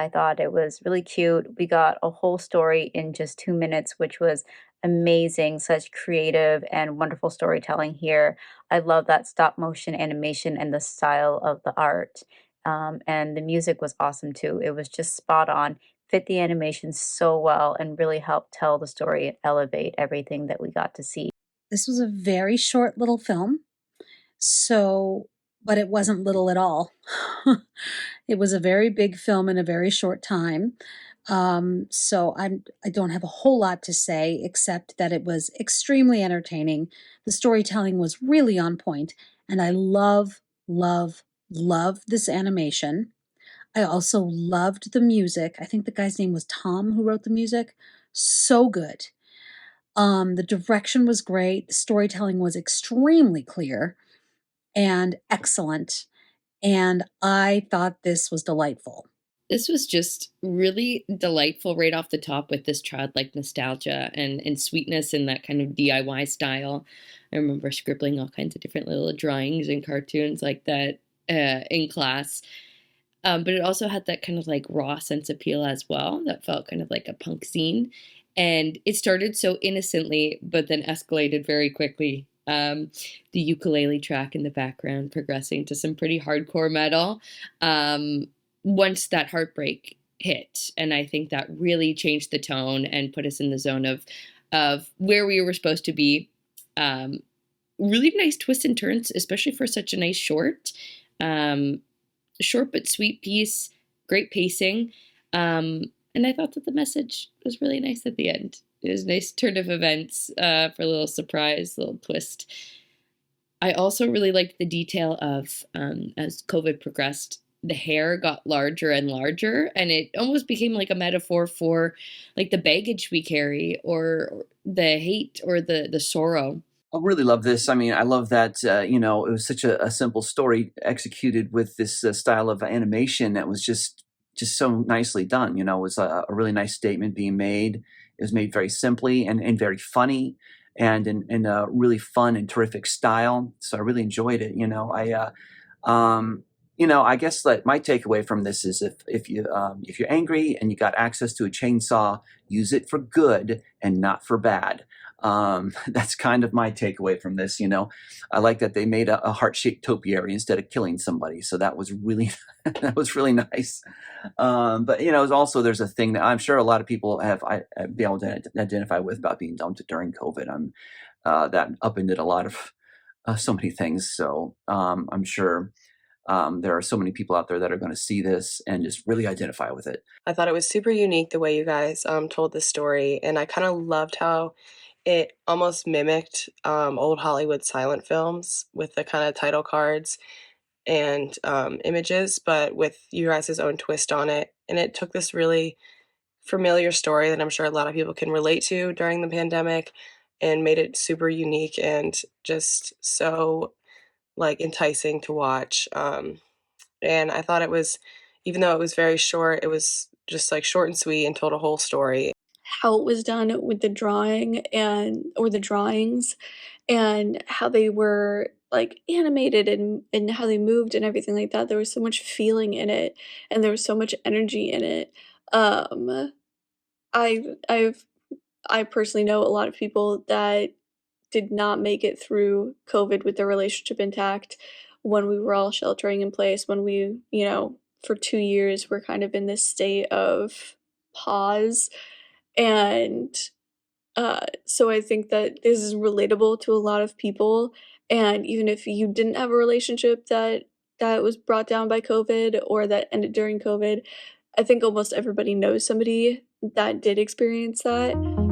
I thought it was really cute. We got a whole story in just 2 minutes, which was amazing. Such creative and wonderful storytelling here. I love that stop motion animation and the style of the art. And the music was awesome too. It was just spot on, fit the animation so well, and really helped tell the story and elevate everything that we got to see. This was a very short little film, so but it wasn't little at all. It was a very big film in a very short time. I don't have a whole lot to say except that it was extremely entertaining. The storytelling was really on point, and I love this animation. I also loved the music. I think the guy's name was Tom who wrote the music. So good. The direction was great. The storytelling was extremely clear and excellent. And I thought this was delightful. This was just really delightful right off the top with this childlike nostalgia and sweetness in that kind of DIY style. I remember scribbling all kinds of different little drawings and cartoons like that in class. But it also had that kind of like raw sense appeal as well that felt kind of like a punk scene. And it started so innocently, but then escalated very quickly. The ukulele track in the background progressing to some pretty hardcore metal. Once that heartbreak hit, and I think that really changed the tone and put us in the zone of where we were supposed to be. Really nice twists and turns, especially for such a nice short. Short but sweet piece, great pacing. And I thought that the message was really nice at the end. It was a nice turn of events for a little surprise, little twist. I also really liked the detail of as COVID progressed, the hair got larger and larger, and it almost became like a metaphor for like the baggage we carry or the hate or the sorrow. I really love this. I mean, I love that, it was such a simple story executed with this style of animation that was just so nicely done. It was a really nice statement being made. It was made very simply and very funny and in a really fun and terrific style. So I really enjoyed it. I guess like my takeaway from this is if you're angry and you got access to a chainsaw, use it for good and not for bad. That's kind of my takeaway from this. I like that they made a heart-shaped topiary instead of killing somebody. So that was really that was really nice. But it's also there's a thing that I'm sure a lot of people have be able to identify with about being dumped during COVID. That upended a lot of so many things. So I'm sure there are so many people out there that are going to see this and just really identify with it. I thought it was super unique the way you guys told the story, and I kind of loved how it almost mimicked old Hollywood silent films with the kind of title cards and images, but with you guys' own twist on it. And it took this really familiar story that I'm sure a lot of people can relate to during the pandemic and made it super unique and just so like enticing to watch. And I thought it was, even though it was very short, it was just like short and sweet and told a whole story. How it was done with the drawing and or the drawings and how they were like animated and how they moved and everything like that. There was so much feeling in it and there was so much energy in it. Um I've I personally know a lot of people that did not make it through COVID with their relationship intact when we were all sheltering in place, when we, for 2 years were kind of in this state of pause. And so I think that this is relatable to a lot of people. And even if you didn't have a relationship that was brought down by COVID or that ended during COVID, I think almost everybody knows somebody that did experience that.